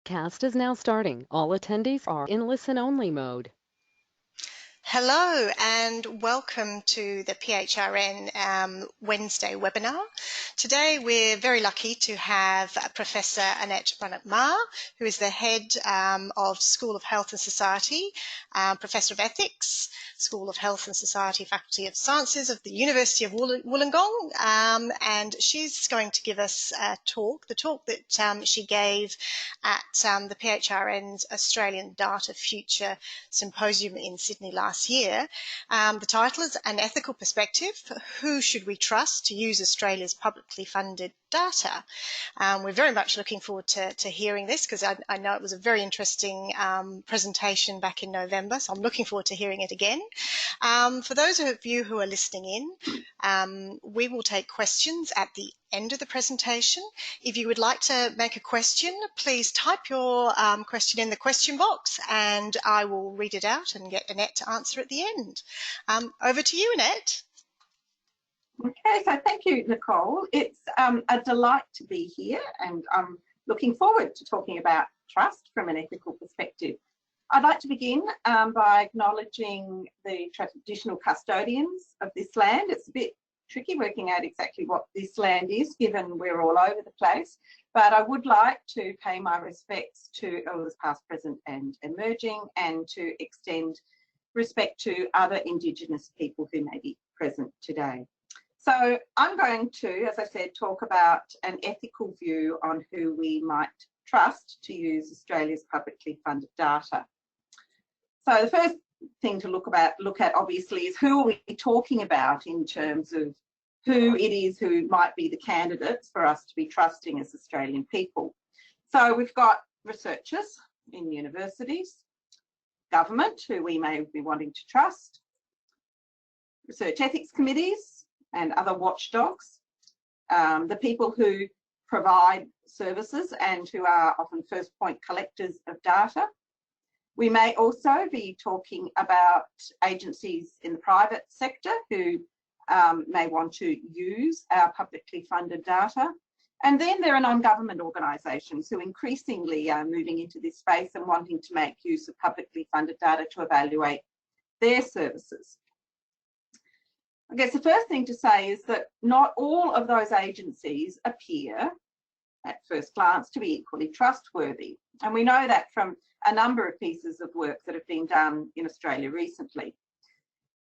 Webcast is now starting. All attendees are in listen-only mode. Hello and welcome to the PHRN Wednesday webinar. Today we're very lucky to have Professor Annette Braunack-Mayer, who is the head of School of Health and Society, Professor of Ethics, School of Health and Society, Faculty of Sciences of the University of Wollongong, and she's going to give us a talk, the talk that she gave at the PHRN's Australian Data Future Symposium in Sydney last year. The title is An Ethical Perspective, Who Should We Trust to Use Australia's Publicly Funded Data? We're very much looking forward to hearing this because I know it was a very interesting presentation back in November, so I'm looking forward to hearing it again. For those of you who are listening in, we will take questions at the end of the presentation. If you would like to make a question, please type your question in the question box and I will read it out and get Annette to answer at the end. Over to you, Annette. Okay, so thank you, Nicole. It's a delight to be here and I'm looking forward to talking about trust from an ethical perspective. I'd like to begin by acknowledging the traditional custodians of this land. It's a bit tricky working out exactly what this land is, given we're all over the place, but I would like to pay my respects to elders past, present and emerging, and to extend respect to other Indigenous people who may be present today. So I'm going to, as I said, talk about an ethical view on who we might trust to use Australia's publicly funded data. So the first thing to look at obviously is who are we talking about in terms of who it is who might be the candidates for us to be trusting as Australian people. So we've got researchers in universities, government who we may be wanting to trust, research ethics committees and other watchdogs, the people who provide services and who are often first point collectors of data. We may also be talking about agencies in the private sector who may want to use our publicly funded data. And then there are non-government organisations who increasingly are moving into this space and wanting to make use of publicly funded data to evaluate their services. I guess the first thing to say is that not all of those agencies appear at first glance to be equally trustworthy. And we know that from a number of pieces of work that have been done in Australia recently.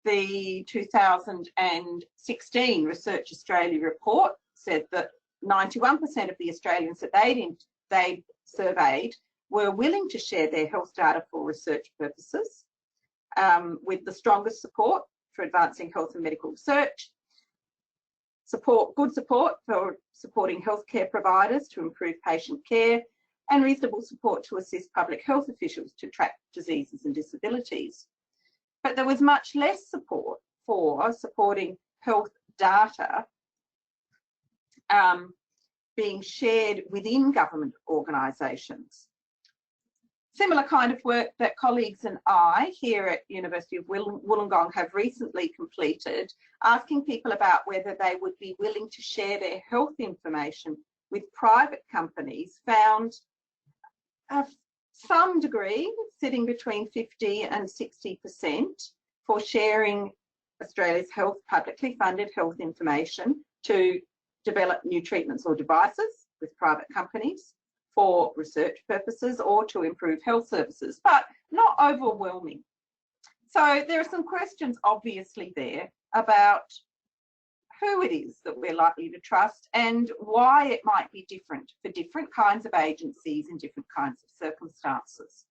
The 2016 Research Australia report said that 91% of the Australians that they surveyed were willing to share their health data for research purposes, with the strongest support for advancing health and medical research, good support for supporting healthcare providers to improve patient care, and reasonable support to assist public health officials to track diseases and disabilities. But there was much less support for supporting health data being shared within government organisations. Similar kind of work that colleagues and I here at University of Wollongong have recently completed, asking people about whether they would be willing to share their health information with private companies, found some degree, sitting between 50 and 60% for sharing Australia's publicly funded health information to develop new treatments or devices with private companies for research purposes or to improve health services, but not overwhelming. So there are some questions obviously there about who it is that we're likely to trust and why it might be different for different kinds of agencies in different kinds of circumstances.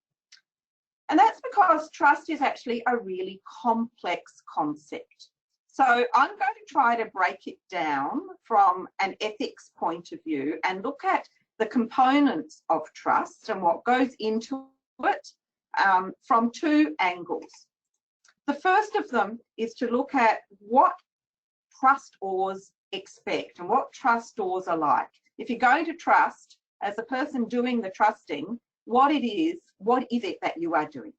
And that's because trust is actually a really complex concept. So I'm going to try to break it down from an ethics point of view and look at the components of trust and what goes into it from two angles. The first of them is to look at what trustors expect and what trustors are like. If you're going to trust, as a person doing the trusting, what is it that you are doing?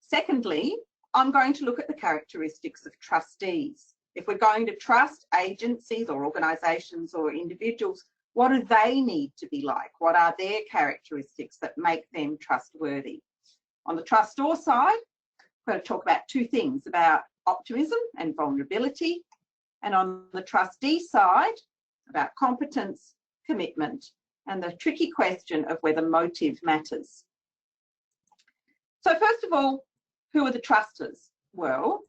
Secondly, I'm going to look at the characteristics of trustees. If we're going to trust agencies or organisations or individuals, What do they need to be like? What are their characteristics that make them trustworthy? On the trustor side, we're going to talk about two things, about optimism and vulnerability. And on the trustee side, about competence, commitment, and the tricky question of whether motive matters. So first of all, who are the trusters? Well,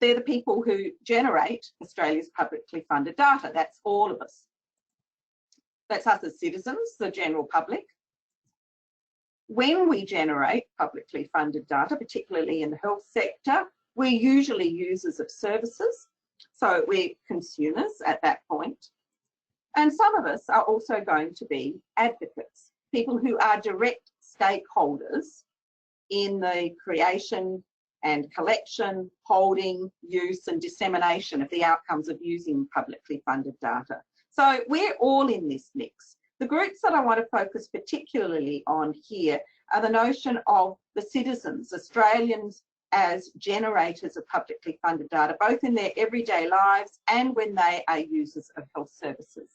they're the people who generate Australia's publicly funded data. That's all of us. That's us as citizens, the general public. When we generate publicly funded data, particularly in the health sector, we're usually users of services. So we're consumers at that point. And some of us are also going to be advocates, people who are direct stakeholders in the creation and collection, holding, use and dissemination of the outcomes of using publicly funded data. So we're all in this mix. The groups that I want to focus particularly on here are the notion of the citizens, Australians as generators of publicly funded data, both in their everyday lives and when they are users of health services.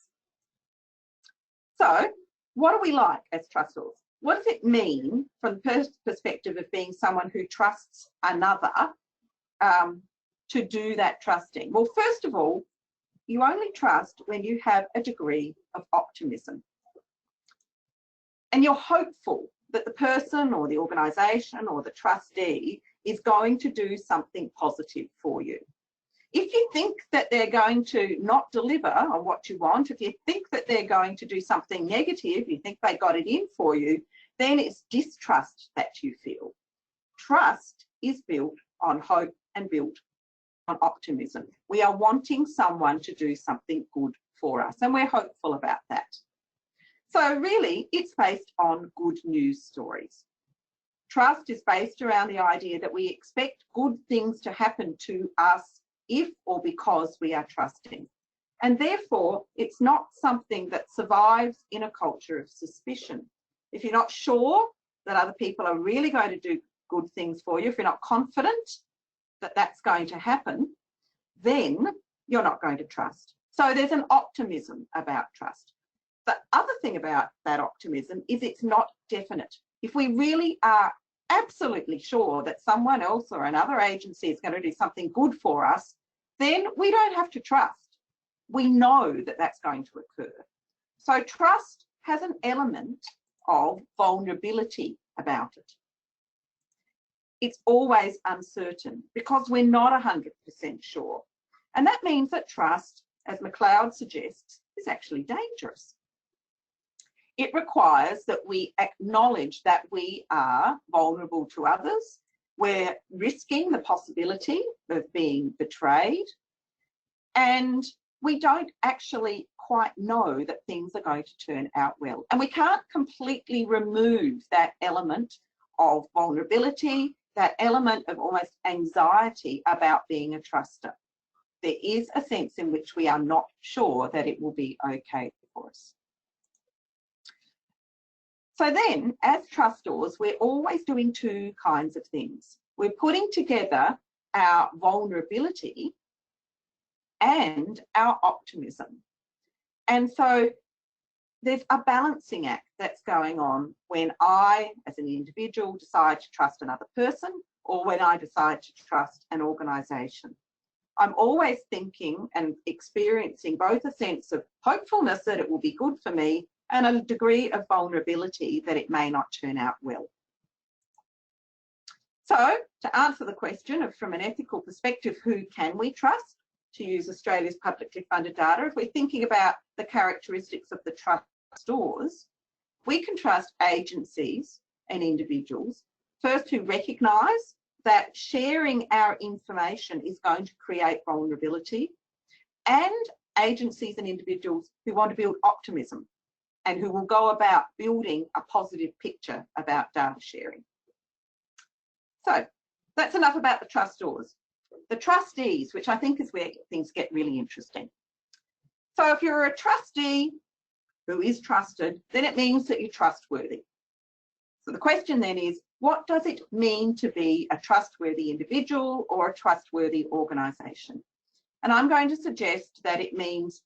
So what are we like as trustors? What does it mean from the perspective of being someone who trusts another to do that trusting? Well, first of all, you only trust when you have a degree of optimism. And you're hopeful that the person or the organisation or the trustee is going to do something positive for you. If you think that they're going to not deliver on what you want, if you think that they're going to do something negative, you think they got it in for you, then it's distrust that you feel. Trust is built on hope and built on optimism. We are wanting someone to do something good for us, and we're hopeful about that. So really, it's based on good news stories. Trust is based around the idea that we expect good things to happen to us if or because we are trusting. And therefore, it's not something that survives in a culture of suspicion. If you're not sure that other people are really going to do good things for you, if you're not confident that that's going to happen, then you're not going to trust. So there's an optimism about trust. The other thing about that optimism is it's not definite. If we really are absolutely sure that someone else or another agency is going to do something good for us, then we don't have to trust. We know that that's going to occur. So trust has an element of vulnerability about it. It's always uncertain because we're not 100% sure. And that means that trust, as McLeod suggests, is actually dangerous. It requires that we acknowledge that we are vulnerable to others. We're risking the possibility of being betrayed. And we don't actually quite know that things are going to turn out well. And we can't completely remove that element of vulnerability, that element of almost anxiety about being a truster. There is a sense in which we are not sure that it will be okay for us. So then, as trustors, we're always doing two kinds of things. We're putting together our vulnerability and our optimism. And so there's a balancing act that's going on when I, as an individual, decide to trust another person or when I decide to trust an organisation. I'm always thinking and experiencing both a sense of hopefulness that it will be good for me and a degree of vulnerability that it may not turn out well. So, to answer the question of from an ethical perspective, who can we trust to use Australia's publicly funded data? If we're thinking about the characteristics of the trustors, we can trust agencies and individuals, first, who recognise that sharing our information is going to create vulnerability, and agencies and individuals who want to build optimism and who will go about building a positive picture about data sharing. So that's enough about the trustors. The trustees, which I think is where things get really interesting. So if you're a trustee who is trusted, then it means that you're trustworthy. So the question then is, what does it mean to be a trustworthy individual or a trustworthy organisation? And I'm going to suggest that it means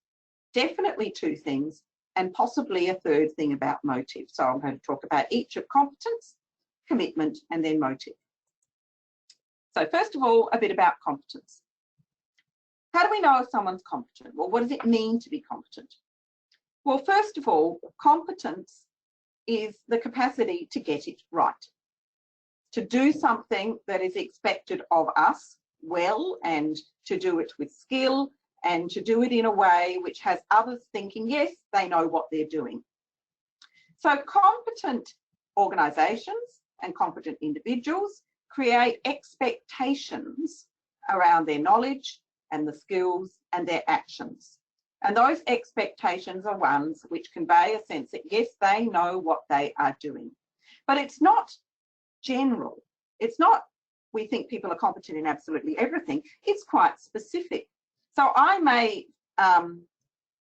definitely two things, and possibly a third thing about motive. So I'm going to talk about each of competence, commitment, and then motive. So first of all, a bit about competence. How do we know if someone's competent? Well, what does it mean to be competent? Well, first of all, competence is the capacity to get it right, to do something that is expected of us well, and to do it with skill, and to do it in a way which has others thinking, yes, they know what they're doing. So competent organisations and competent individuals create expectations around their knowledge and the skills and their actions. And those expectations are ones which convey a sense that, yes, they know what they are doing. But it's not general. It's not, we think people are competent in absolutely everything. It's quite specific. So I may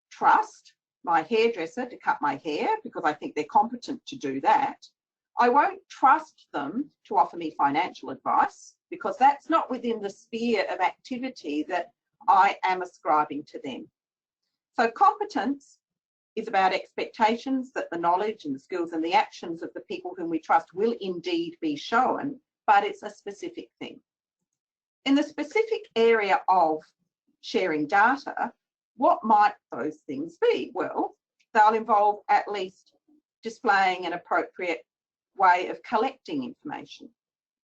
trust my hairdresser to cut my hair because I think they're competent to do that. I won't trust them to offer me financial advice because that's not within the sphere of activity that I am ascribing to them. So competence is about expectations that the knowledge and the skills and the actions of the people whom we trust will indeed be shown, but it's a specific thing. In the specific area of sharing data, what might those things be? Well, they'll involve at least displaying an appropriate way of collecting information,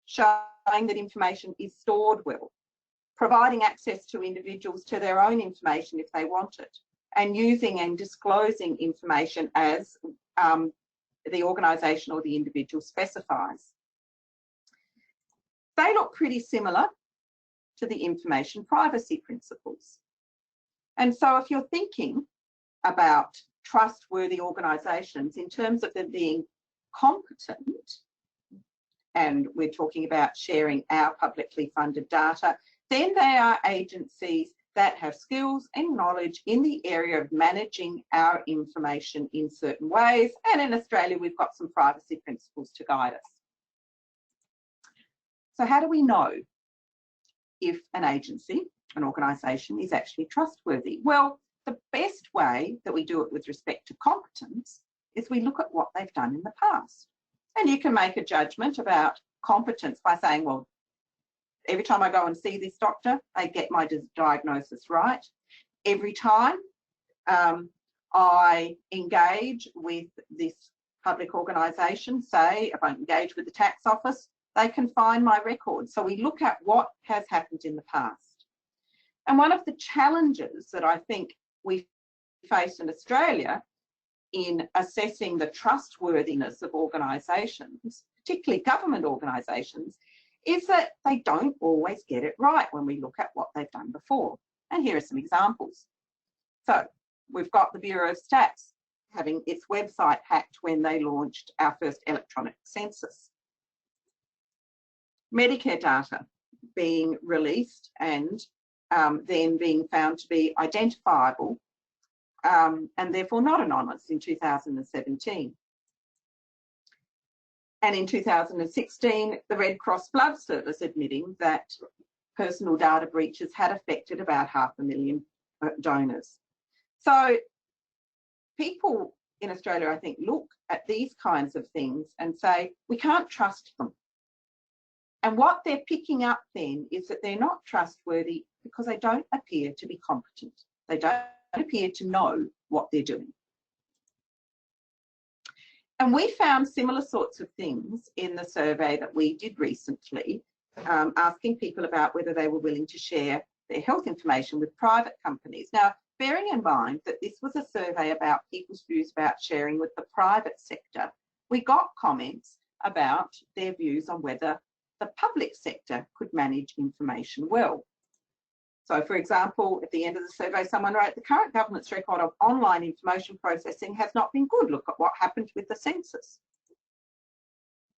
showing that information is stored well, providing access to individuals to their own information if they want it, and using and disclosing information as the organisation or the individual specifies. They look pretty similar to the information privacy principles. And so if you're thinking about trustworthy organisations in terms of them being competent, and we're talking about sharing our publicly funded data, then they are agencies that have skills and knowledge in the area of managing our information in certain ways. And in Australia, we've got some privacy principles to guide us. So how do we know if an agency, an organisation, is actually trustworthy? Well, the best way that we do it with respect to competence is we look at what they've done in the past. And you can make a judgment about competence by saying, well, every time I go and see this doctor, they get my diagnosis right. Every time I engage with this public organisation, say if I engage with the tax office, they can find my records. So we look at what has happened in the past. And one of the challenges that I think we face in Australia in assessing the trustworthiness of organisations, particularly government organisations, is that they don't always get it right when we look at what they've done before. And here are some examples. So we've got the Bureau of Stats having its website hacked when they launched our first electronic census. Medicare data being released and then being found to be identifiable and therefore not anonymous in 2017. And in 2016, the Red Cross Blood Service admitting that personal data breaches had affected about 500,000 donors. So people in Australia, I think, look at these kinds of things and say, we can't trust them. And what they're picking up then is that they're not trustworthy because they don't appear to be competent. They don't appear to know what they're doing. And we found similar sorts of things in the survey that we did recently, asking people about whether they were willing to share their health information with private companies. Now, bearing in mind that this was a survey about people's views about sharing with the private sector, we got comments about their views on whether the public sector could manage information well. So, for example, at the end of the survey, someone wrote, the current government's record of online information processing has not been good. Look at what happened with the census.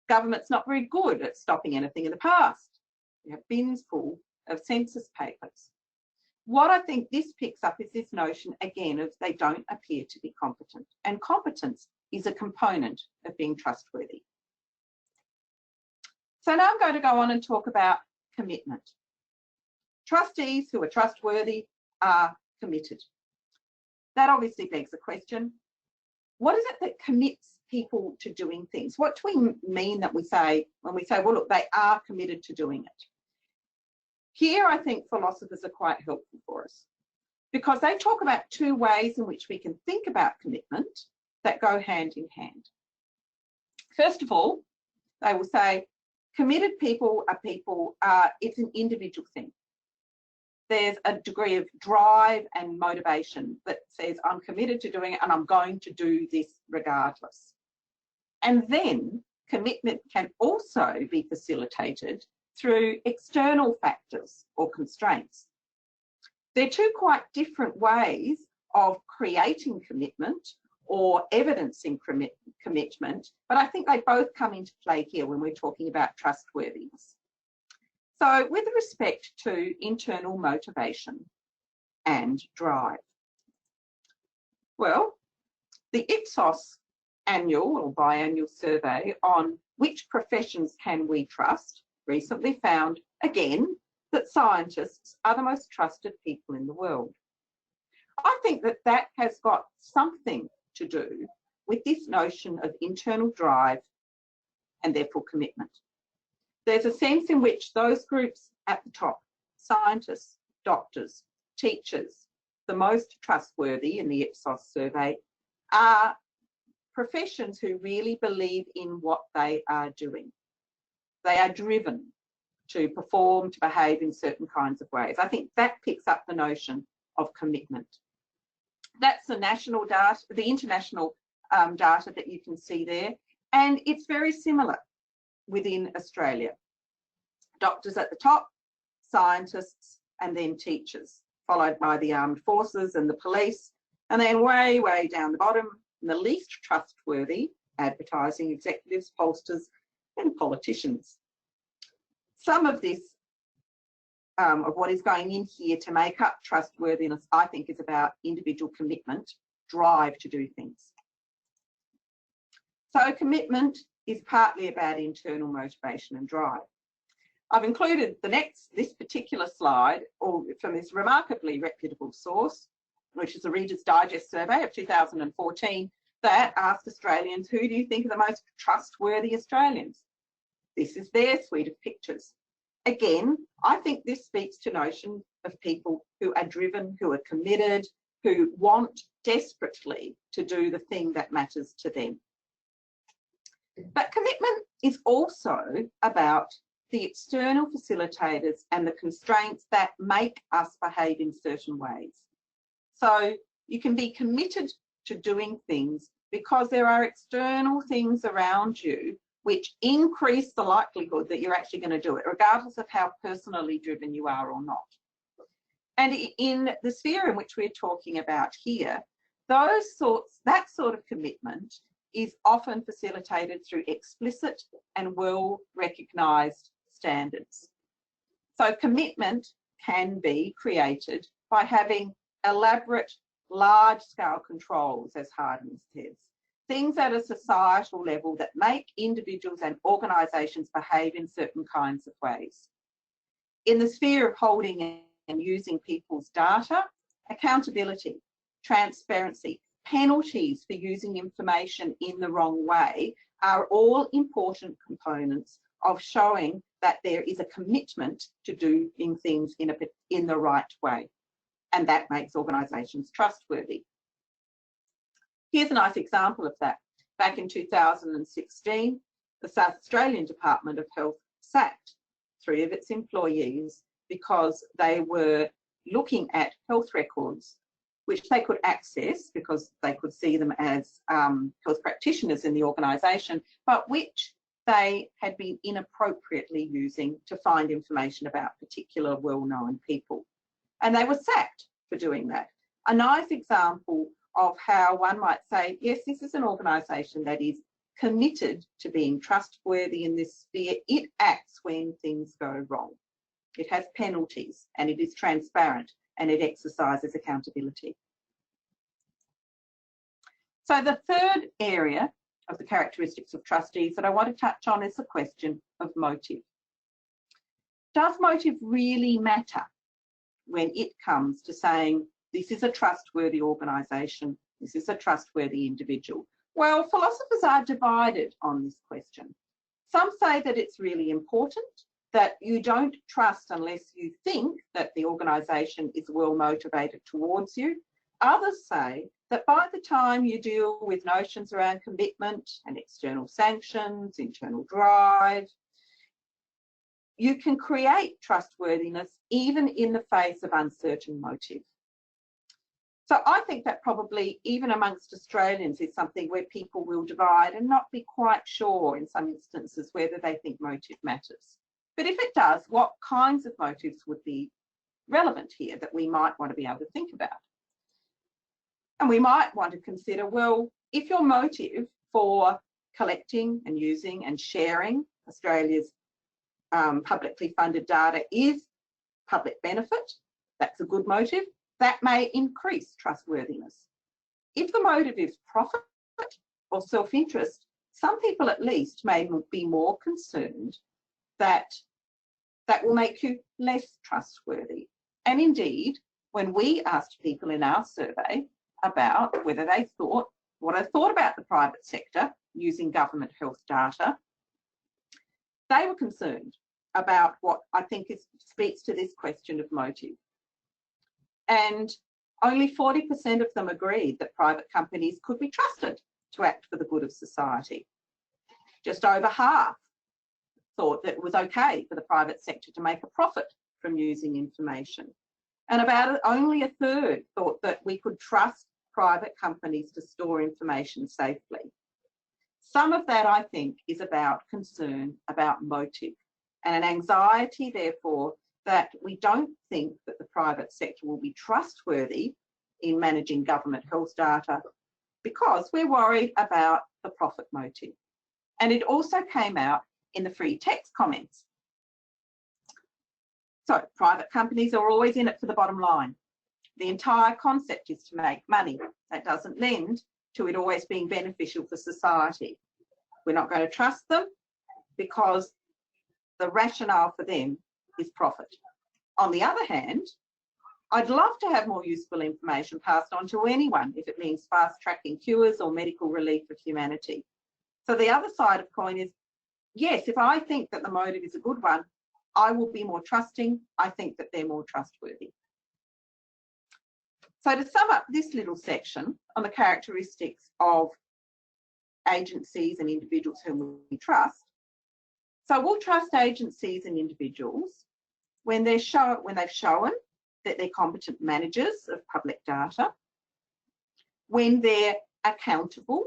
Government's not very good at stopping anything in the past. We have bins full of census papers. What I think this picks up is this notion, again, of they don't appear to be competent. And competence is a component of being trustworthy. So now I'm going to go on and talk about commitment. Trustees who are trustworthy are committed. That obviously begs the question, what is it that commits people to doing things? What do we mean that we say when we say, well, look, they are committed to doing it? Here, I think philosophers are quite helpful for us because they talk about two ways in which we can think about commitment that go hand in hand. First of all, they will say committed people are people, it's an individual thing. There's a degree of drive and motivation that says I'm committed to doing it and I'm going to do this regardless. And then commitment can also be facilitated through external factors or constraints. They're two quite different ways of creating commitment or evidencing commitment, but I think they both come into play here when we're talking about trustworthiness. So with respect to internal motivation and drive, well, the Ipsos annual or biannual survey on which professions can we trust recently found, again, that scientists are the most trusted people in the world. I think that that has got something to do with this notion of internal drive and therefore commitment. There's a sense in which those groups at the top, scientists, doctors, teachers, the most trustworthy in the Ipsos survey, are professions who really believe in what they are doing. They are driven to perform, to behave in certain kinds of ways. I think that picks up the notion of commitment. That's the national data, the international data that you can see there, and it's very similar within Australia. Doctors at the top, scientists, and then teachers, followed by the armed forces and the police, and then way, way down the bottom, the least trustworthy, advertising executives, pollsters, and politicians. Some of this, of what is going in here to make up trustworthiness, I think is about individual commitment, drive to do things. So commitment is partly about internal motivation and drive. I've included this particular slide from this remarkably reputable source, which is a Reader's Digest survey of 2014 that asked Australians, who do you think are the most trustworthy Australians? This is their suite of pictures. Again, I think this speaks to notion of people who are driven, who are committed, who want desperately to do the thing that matters to them. But commitment is also about the external facilitators and the constraints that make us behave in certain ways. So you can be committed to doing things because there are external things around you which increase the likelihood that you're actually going to do it, regardless of how personally driven you are or not. And in the sphere in which we're talking about here, that sort of commitment is often facilitated through explicit and well-recognised standards. So commitment can be created by having elaborate, large-scale controls, as Hardin says, things at a societal level that make individuals and organisations behave in certain kinds of ways. In the sphere of holding and using people's data, accountability, transparency, penalties for using information in the wrong way are all important components of showing that there is a commitment to doing things in the right way. And that makes organisations trustworthy. Here's a nice example of that. Back in 2016, the South Australian Department of Health sacked 3 of its employees because they were looking at health records which they could access because they could see them as health practitioners in the organisation, but which they had been inappropriately using to find information about particular well-known people. And they were sacked for doing that. A nice example of how one might say, yes, this is an organisation that is committed to being trustworthy in this sphere. It acts when things go wrong. It has penalties and it is transparent and it exercises accountability. So the third area of the characteristics of trustees that I want to touch on is the question of motive. Does motive really matter when it comes to saying this is a trustworthy organisation This is a trustworthy individual. Well, philosophers are divided on this question. Some say that it's really important, that you don't trust unless you think that the organisation is well motivated towards you. Others say that by the time you deal with notions around commitment and external sanctions, internal drive, you can create trustworthiness even in the face of uncertain motive. So I think that probably even amongst Australians is something where people will divide and not be quite sure in some instances whether they think motive matters. But if it does, what kinds of motives would be relevant here that we might want to be able to think about? And we might want to consider, well, if your motive for collecting and using and sharing Australia's publicly funded data is public benefit, that's a good motive, that may increase trustworthiness. If the motive is profit or self-interest, some people at least may be more concerned that that will make you less trustworthy. And indeed, when we asked people in our survey about whether they thought, what they thought about the private sector using government health data, they were concerned about what I think speaks to this question of motive. And only 40% of them agreed that private companies could be trusted to act for the good of society. Just over half thought that it was okay for the private sector to make a profit from using information. And about only a third thought that we could trust private companies to store information safely. Some of that, I think, is about concern about motive and an anxiety, therefore, that we don't think that the private sector will be trustworthy in managing government health data because we're worried about the profit motive. And it also came out in the free text comments. So private companies are always in it for the bottom line. The entire concept is to make money. That doesn't lend to it always being beneficial for society. We're not going to trust them because the rationale for them is profit. On the other hand, I'd love to have more useful information passed on to anyone if it means fast-tracking cures or medical relief of humanity. So the other side of the coin is, yes, if I think that the motive is a good one, I will be more trusting. I think that they're more trustworthy. So to sum up this little section on the characteristics of agencies and individuals whom we trust, so we'll trust agencies and individuals when they've shown that they're competent managers of public data, when they're accountable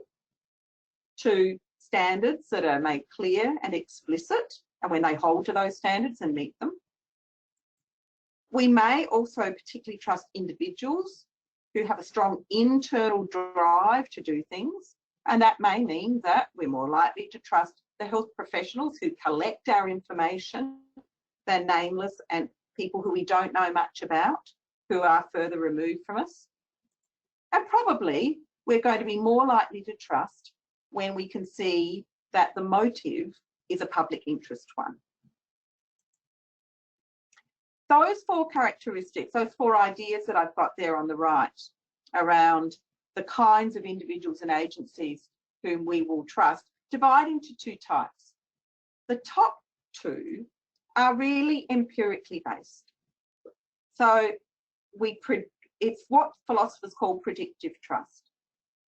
to standards that are made clear and explicit, and when they hold to those standards and meet them. We may also particularly trust individuals who have a strong internal drive to do things, and that may mean that we're more likely to trust the health professionals who collect our information than nameless and people who we don't know much about, who are further removed from us. And probably we're going to be more likely to trust when we can see that the motive is a public interest one. Those four characteristics, those four ideas that I've got there on the right around the kinds of individuals and agencies whom we will trust, divide into two types. The top two are really empirically based. So it's what philosophers call predictive trust.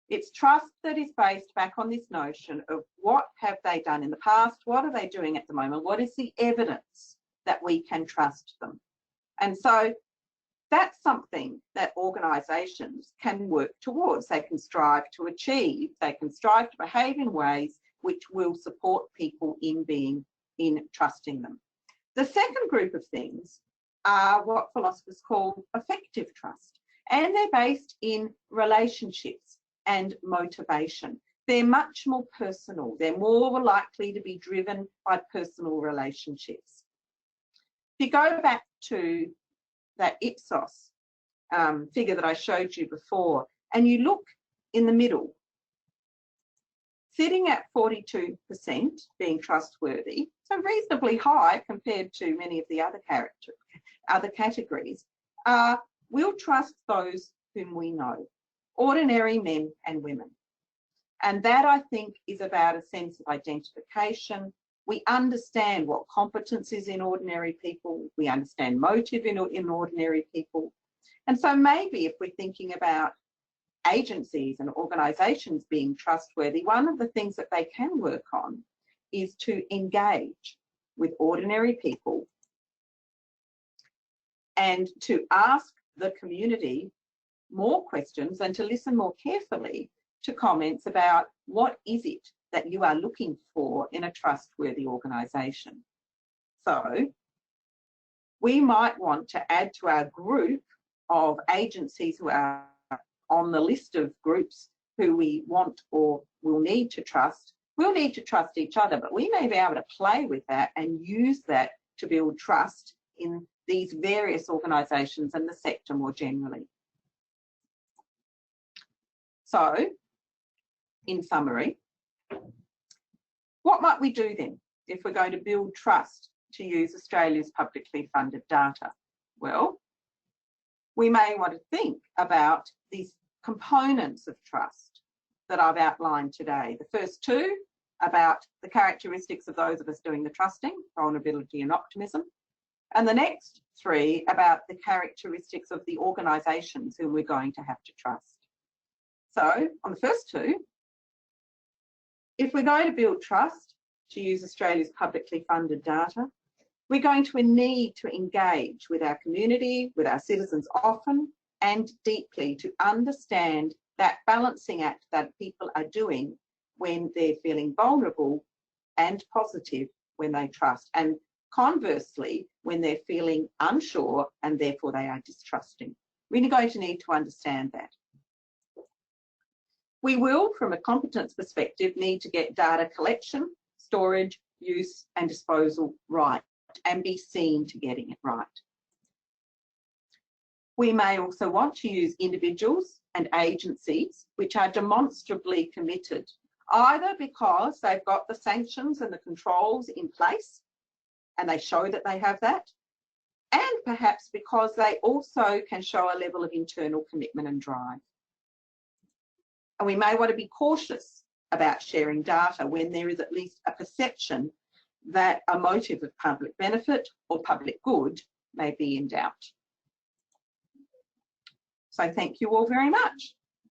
It's trust that is based back on this notion of what have they done in the past, what are they doing at the moment, what is the evidence that we can trust them. And so that's something that organisations can work towards. They can strive to achieve, they can strive to behave in ways which will support people in trusting them. The second group of things are what philosophers call affective trust, and they're based in relationships and motivation. They're much more personal. They're more likely to be driven by personal relationships. If you go back to that Ipsos figure that I showed you before, and you look in the middle, sitting at 42% being trustworthy, so reasonably high compared to many of the other categories, we'll trust those whom we know, ordinary men and women. And that, I think, is about a sense of identification. We understand what competence is in ordinary people. We understand motive in ordinary people. And so maybe if we're thinking about agencies and organisations being trustworthy, one of the things that they can work on is to engage with ordinary people and to ask the community more questions and to listen more carefully to comments about what is it that you are looking for in a trustworthy organisation. So we might want to add to our group of agencies who are on the list of groups who we want or will need to trust. We'll need to trust each other, but we may be able to play with that and use that to build trust in these various organisations and the sector more generally. So, in summary, what might we do then if we're going to build trust to use Australia's publicly funded data? Well, we may want to think about these components of trust that I've outlined today. The first two about the characteristics of those of us doing the trusting, vulnerability and optimism. And the next three about the characteristics of the organisations who we're going to have to trust. So on the first two, if we're going to build trust to use Australia's publicly funded data, we're going to need to engage with our community, with our citizens often and deeply to understand that balancing act that people are doing when they're feeling vulnerable and positive when they trust, and conversely, when they're feeling unsure and therefore they are distrusting. We're going to need to understand that. We will, from a competence perspective, need to get data collection, storage, use and disposal right and be seen to getting it right. We may also want to use individuals and agencies which are demonstrably committed, either because they've got the sanctions and the controls in place and they show that they have that, and perhaps because they also can show a level of internal commitment and drive. And we may want to be cautious about sharing data when there is at least a perception that a motive of public benefit or public good may be in doubt. So thank you all very much.